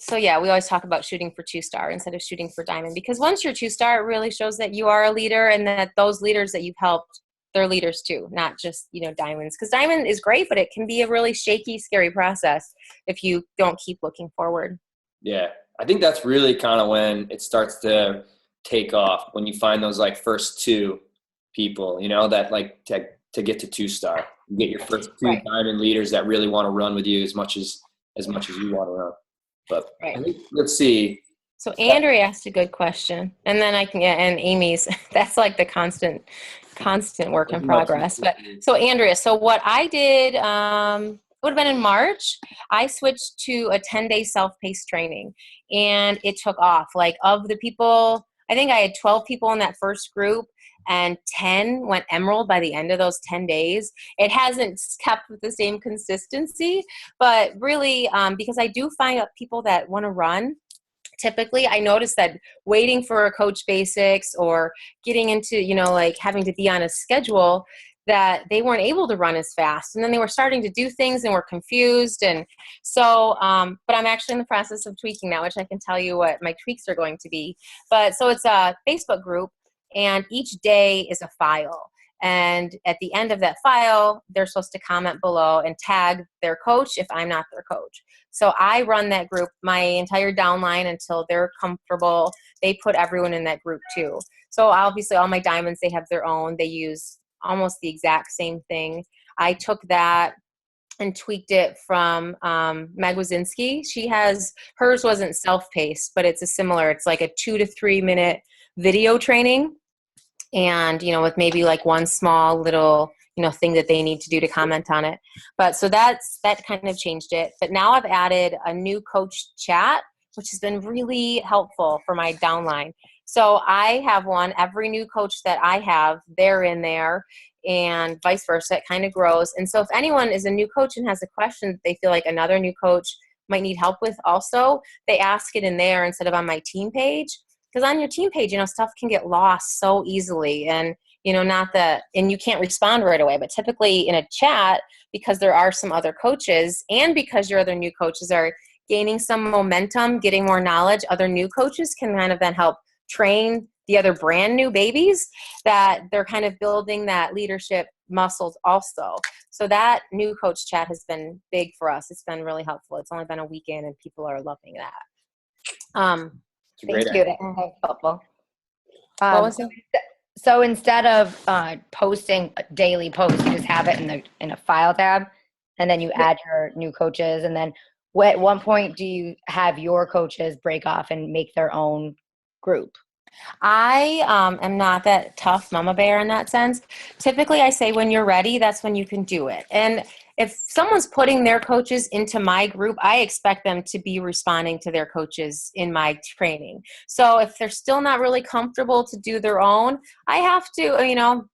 So yeah, we always talk about shooting for 2-star instead of shooting for diamond, because once you're 2-star, it really shows that you are a leader, and that those leaders that you've helped, they're leaders too, not just, diamonds. Because diamond is great, but it can be a really shaky, scary process if you don't keep looking forward. Yeah. I think that's really kind of when it starts to take off, when you find those like first 2 people, that like to get to 2-star. You get your first 2 right. diamond leaders that really want to run with you as much as you want to run. But right. I think, let's see. So Andrea asked a good question, and then and Amy's, that's like the constant work in progress. But so Andrea, so what I did, would have been in March, I switched to a 10-day self-paced training, and it took off. Like, of the people, I think I had 12 people in that first group, and 10 went emerald by the end of those 10 days. It hasn't kept with the same consistency, but really, because I do find people that want to run, typically I noticed that waiting for a coach basics or getting into, like having to be on a schedule, that they weren't able to run as fast. And then they were starting to do things and were confused. And so, but I'm actually in the process of tweaking now, which I can tell you what my tweaks are going to be. But so it's a Facebook group, and each day is a file. And at the end of that file, they're supposed to comment below and tag their coach if I'm not their coach. So I run that group, my entire downline, until they're comfortable. They put everyone in that group too. So obviously all my diamonds, they have their own. They use almost the exact same thing. I took that and tweaked it from Meg Wazinski. Hers wasn't self-paced, but it's it's like a 2 to 3 minute video training. And, with maybe like one small little, thing that they need to do to comment on it. But so that kind of changed it. But now I've added a new coach chat, which has been really helpful for my downline. So I have one, every new coach that I have, they're in there, and vice versa. It kind of grows. And so if anyone is a new coach and has a question that they feel like another new coach might need help with also, they ask it in there instead of on my team page. Because on your team page, stuff can get lost so easily, and, and you can't respond right away. But typically in a chat, because there are some other coaches and because your other new coaches are gaining some momentum, getting more knowledge, other new coaches can kind of then help train the other brand new babies, that they're kind of building that leadership muscles also. So that new coach chat has been big for us. It's been really helpful. It's only been a weekend and people are loving that. Thank you. That's helpful. What was it? So instead of posting a daily post, you just have it in a file tab, and then you add your new coaches. And then at one point, do you have your coaches break off and make their own group? I am not that tough mama bear in that sense. Typically, I say when you're ready, that's when you can do it. And if someone's putting their coaches into my group, I expect them to be responding to their coaches in my training. So if they're still not really comfortable to do their own, I have to,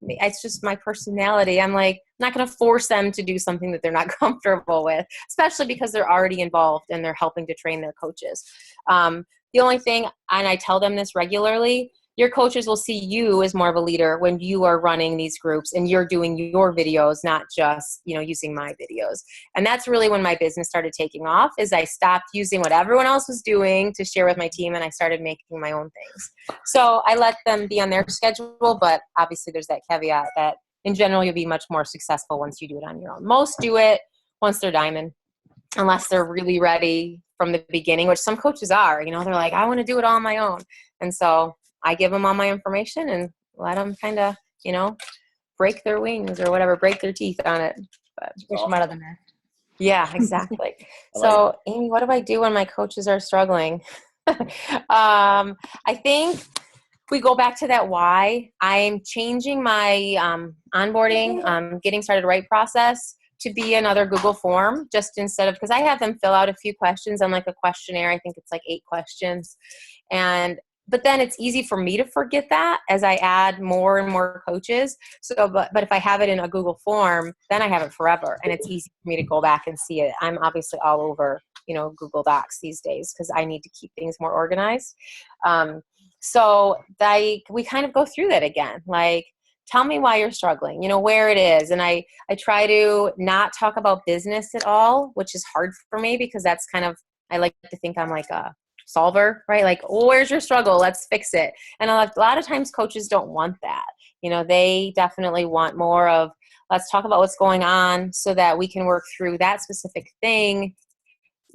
it's just my personality. I'm like, I'm not going to force them to do something that they're not comfortable with, especially because they're already involved and they're helping to train their coaches. The only thing, and I tell them this regularly, your coaches will see you as more of a leader when you are running these groups and you're doing your videos, not just, using my videos. And that's really when my business started taking off, is I stopped using what everyone else was doing to share with my team, and I started making my own things. So I let them be on their schedule, but obviously there's that caveat that in general, you'll be much more successful once you do it on your own. Most do it once they're diamond, unless they're really ready from the beginning, which some coaches are. They're like, I want to do it all on my own. And so I give them all my information and let them kind of, break their wings or whatever, break their teeth on it. But Push them out of the nest. Yeah, exactly. So Amy, what do I do when my coaches are struggling? I think we go back to that why. I'm changing my onboarding, getting started right process to be another Google form, just instead of, because I have them fill out a few questions on like a questionnaire. I think it's like 8 questions. But then it's easy for me to forget that as I add more and more coaches. So, but if I have it in a Google form, then I have it forever, and it's easy for me to go back and see it. I'm obviously all over, Google Docs these days because I need to keep things more organized. So we kind of go through that again, like, tell me why you're struggling, where it is. And I try to not talk about business at all, which is hard for me because that's kind of, I like to think I'm like a solver, right? Like, oh, where's your struggle? Let's fix it. And a lot of times coaches don't want that. They definitely want more of, let's talk about what's going on so that we can work through that specific thing,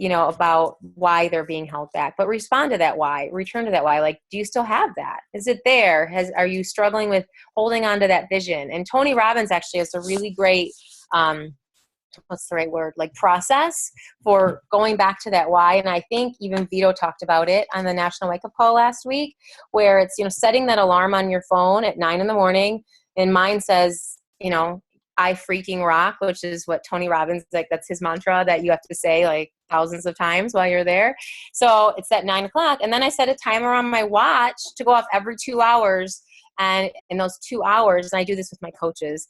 about why they're being held back. But respond to that why, return to that why. Like, do you still have that? Is it there? Are you struggling with holding on to that vision? And Tony Robbins actually has a really great, what's the right word? Like process for going back to that why. And I think even Vito talked about it on the National Wake Up Call last week, where it's, setting that alarm on your phone at 9 a.m. and mine says, I freaking rock, which is what Tony Robbins, like, that's his mantra that you have to say like thousands of times while you're there. So it's at 9 o'clock. And then I set a timer on my watch to go off every 2 hours. And in those 2 hours, and I do this with my coaches,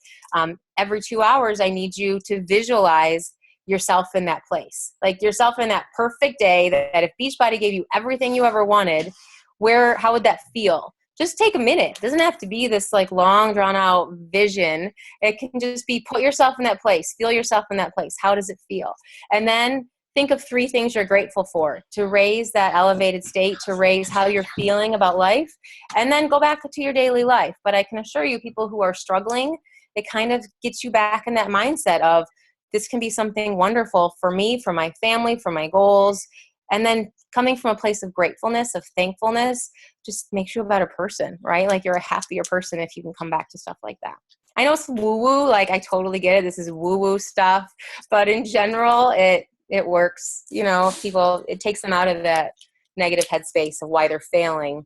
every 2 hours, I need you to visualize yourself in that place, like yourself in that perfect day that if Beachbody gave you everything you ever wanted, how would that feel? Just take a minute. It doesn't have to be this like long drawn out vision. It can just be put yourself in that place, feel yourself in that place. How does it feel? And then think of 3 things you're grateful for to raise that elevated state, to raise how you're feeling about life, and then go back to your daily life. But I can assure you, people who are struggling, it kind of gets you back in that mindset of, this can be something wonderful for me, for my family, for my goals. And then coming from a place of gratefulness, of thankfulness, just makes you a better person, right? Like you're a happier person if you can come back to stuff like that. I know it's woo-woo, like I totally get it. This is woo-woo stuff, but in general, it works. You know, people, it takes them out of that negative headspace of why they're failing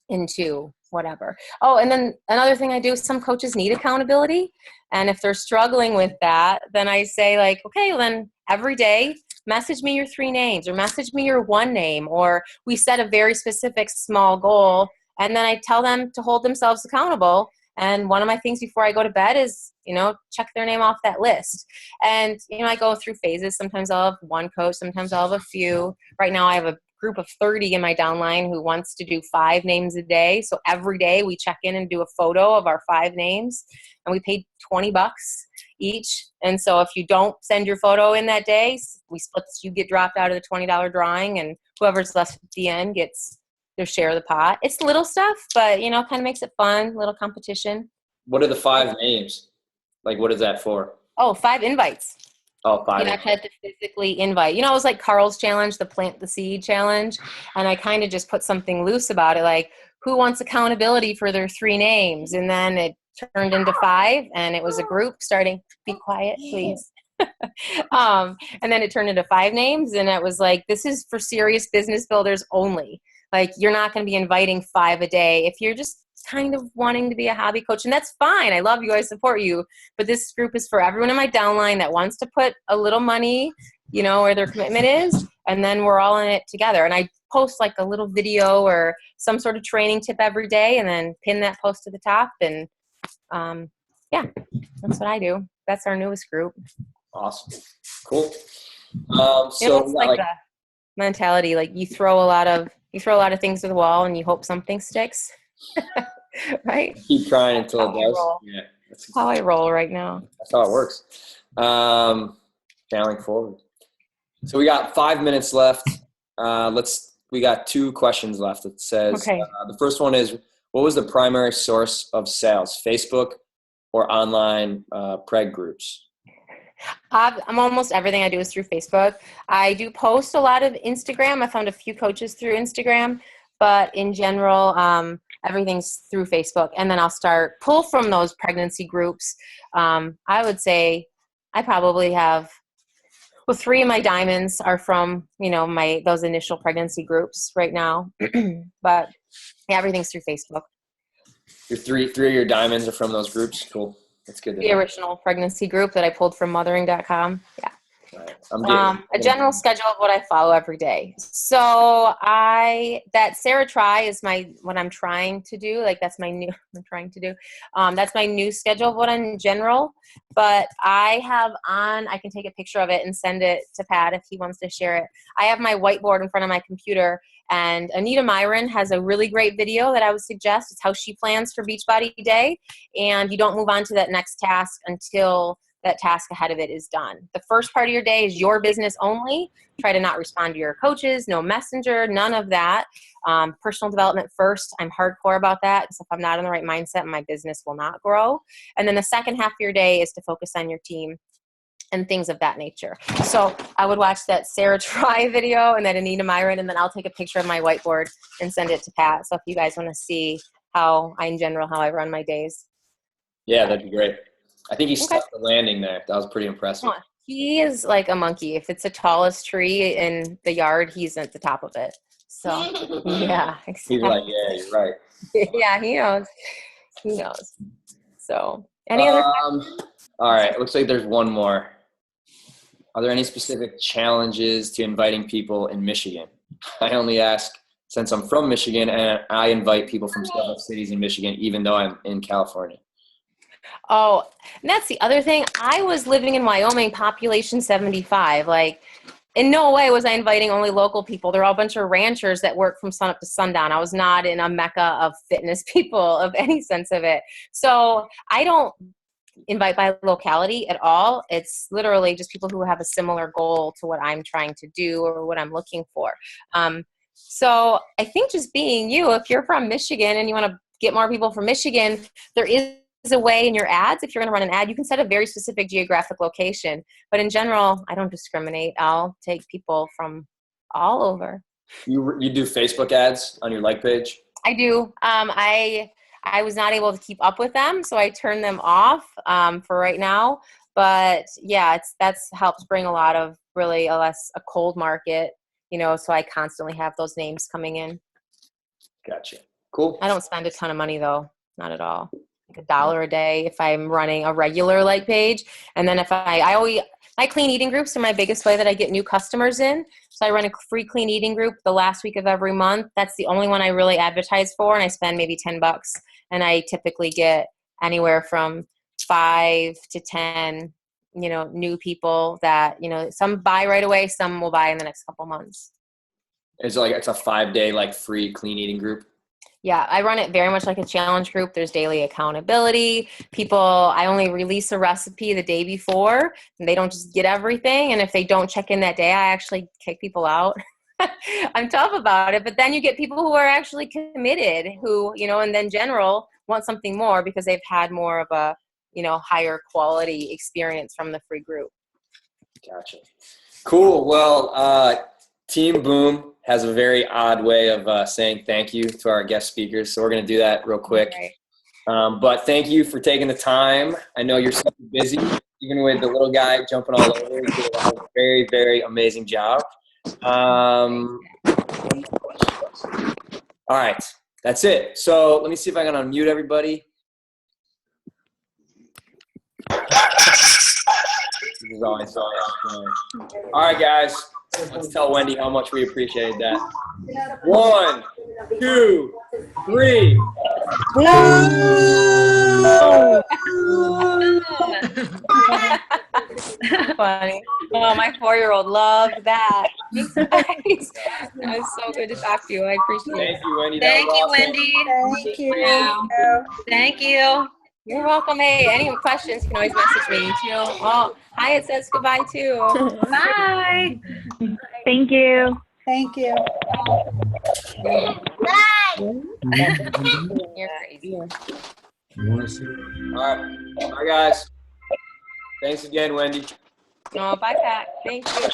into whatever. Oh, and then another thing I do, some coaches need accountability. And if they're struggling with that, then I say like, okay, well then every day, message me your 3 names or message me your 1 name, or we set a very specific small goal. And then I tell them to hold themselves accountable. And one of my things before I go to bed is, you know, check their name off that list. And, you know, I go through phases. Sometimes I'll have 1 coach, sometimes I'll have a few. Right now I have a group of 30 in my downline who wants to do 5 names a day. So every day we check in and do a photo of our 5 names, and we paid $20 each. And so if you don't send your photo in that day, we split, you get dropped out of the $20 drawing, and whoever's left at the end gets their share of the pot. It's little stuff, but you know, kind of makes it fun, little competition. What are the 5 names? Like, what is that for? Oh, 5 invites. Oh, 5. You know, I had to physically invite. You know, it was like Carl's challenge, the plant the seed challenge. And I kind of just put something loose about it, like who wants accountability for their 3 names? And then it turned into 5, and it was a group starting. Be quiet, please. And then it turned into 5 names, and it was like, this is for serious business builders only. Like, you're not going to be inviting 5 a day if you're just kind of wanting to be a hobby coach, and that's fine. I love you. I support you. But this group is for everyone in my downline that wants to put a little money, you know, where their commitment is, and then we're all in it together. And I post like a little video or some sort of training tip every day, and then pin that post to the top. And yeah, that's what I do. That's our newest group. Awesome. Cool. So so it's like the mentality, like you throw a lot of things to the wall and you hope something sticks. Right? Keep trying until it does. Yeah, that's how I roll right now. That's how it works. Failing forward. So we got 5 minutes left. We got 2 questions left. It says, okay. The first one is, what was the primary source of sales, Facebook or online preg groups? I'm almost everything I do is through Facebook. I do post a lot of Instagram. I found a few coaches through Instagram, but in general, everything's through Facebook. And then I'll pull from those pregnancy groups. I would say I probably have, 3 of my diamonds are from, you know, those initial pregnancy groups right now. But yeah, everything's through Facebook. Your 3 of your diamonds are from those groups? Cool. That's good. The original pregnancy group that I pulled from mothering.com. Yeah. Right. A general schedule of what I follow every day. So that Sarah Try is what I'm trying to do. Like that's my new, that's my new schedule of what in general, but I can take a picture of it and send it to Pat if he wants to share it. I have my whiteboard in front of my computer, and Anita Myron has a really great video that I would suggest. It's how she plans for Beachbody Day. And you don't move on to that next task until that task ahead of it is done. The first part of your day is your business only. Try to not respond to your coaches, no messenger, none of that. Personal development first. I'm hardcore about that, because if I'm not in the right mindset, my business will not grow. And then the second half of your day is to focus on your team and things of that nature. So I would watch that Sarah Try video and that Anita Myron, and then I'll take a picture of my whiteboard and send it to Pat. So if you guys want to see how I run my days. Yeah, that'd be great. I think he stuck the landing there. That was pretty impressive. He is like a monkey. If it's the tallest tree in the yard, he's at the top of it. So, yeah. Exactly. He's like, yeah, you're right. Yeah, he knows. He knows. So, any other questions? All right. Looks like there's one more. Are there any specific challenges to inviting people in Michigan? I only ask since I'm from Michigan, and I invite people from several cities in Michigan, even though I'm in California. Oh, and that's the other thing. I was living in Wyoming, population 75. Like, in no way was I inviting only local people. They're all a bunch of ranchers that work from sunup to sundown. I was not in a mecca of fitness people of any sense of it. So I don't invite by locality at all. It's literally just people who have a similar goal to what I'm trying to do or what I'm looking for. So I think just being you, if you're from Michigan and you want to get more people from Michigan, there is a way in your ads. If you're going to run an ad, you can set a very specific geographic location. But in general, I don't discriminate. I'll take people from all over. You do Facebook ads on your like page? I do. I was not able to keep up with them, so I turned them off for right now. But yeah, that's helps bring a lot of really a cold market, you know. So I constantly have those names coming in. Gotcha. Cool. I don't spend a ton of money though, not at all. Like $1 a day if I'm running a regular like page, and then if my clean eating groups are my biggest way that I get new customers in. So I run a free clean eating group the last week of every month. That's the only one I really advertise for, and I spend maybe $10, and I typically get anywhere from 5 to 10, you know, new people that, you know, some buy right away, some will buy in the next couple months. It's a 5-day like free clean eating group. Yeah, I run it very much like a challenge group. There's daily accountability. I only release a recipe the day before, and they don't just get everything. And if they don't check in that day, I actually kick people out. I'm tough about it. But then you get people who are actually committed, who, you know, and then general want something more because they've had more of a, you know, higher quality experience from the free group. Gotcha. Cool. Well, Team Boom has a very odd way of saying thank you to our guest speakers. So we're going to do that real quick. Right. But thank you for taking the time. I know you're super busy, even with the little guy jumping all over. You did a very, very amazing job. All right. That's it. So let me see if I can unmute everybody. This is always so fun. All right, guys. Let's tell Wendy how much we appreciate that. 1, 2, 3. Funny. Oh, my 4-year-old loved that. Thanks, guys. It was so good to talk to you. I appreciate it. Thank you, Wendy. Thank you, awesome. Wendy. Thank you. Thank you. You're welcome. Hey, any questions, you can always message me too. Oh, hi, it says goodbye too. Bye. Thank you. Thank you. You're crazy. All right. Bye, guys. Thanks again, Wendy. Oh, bye, Pat. Thank you.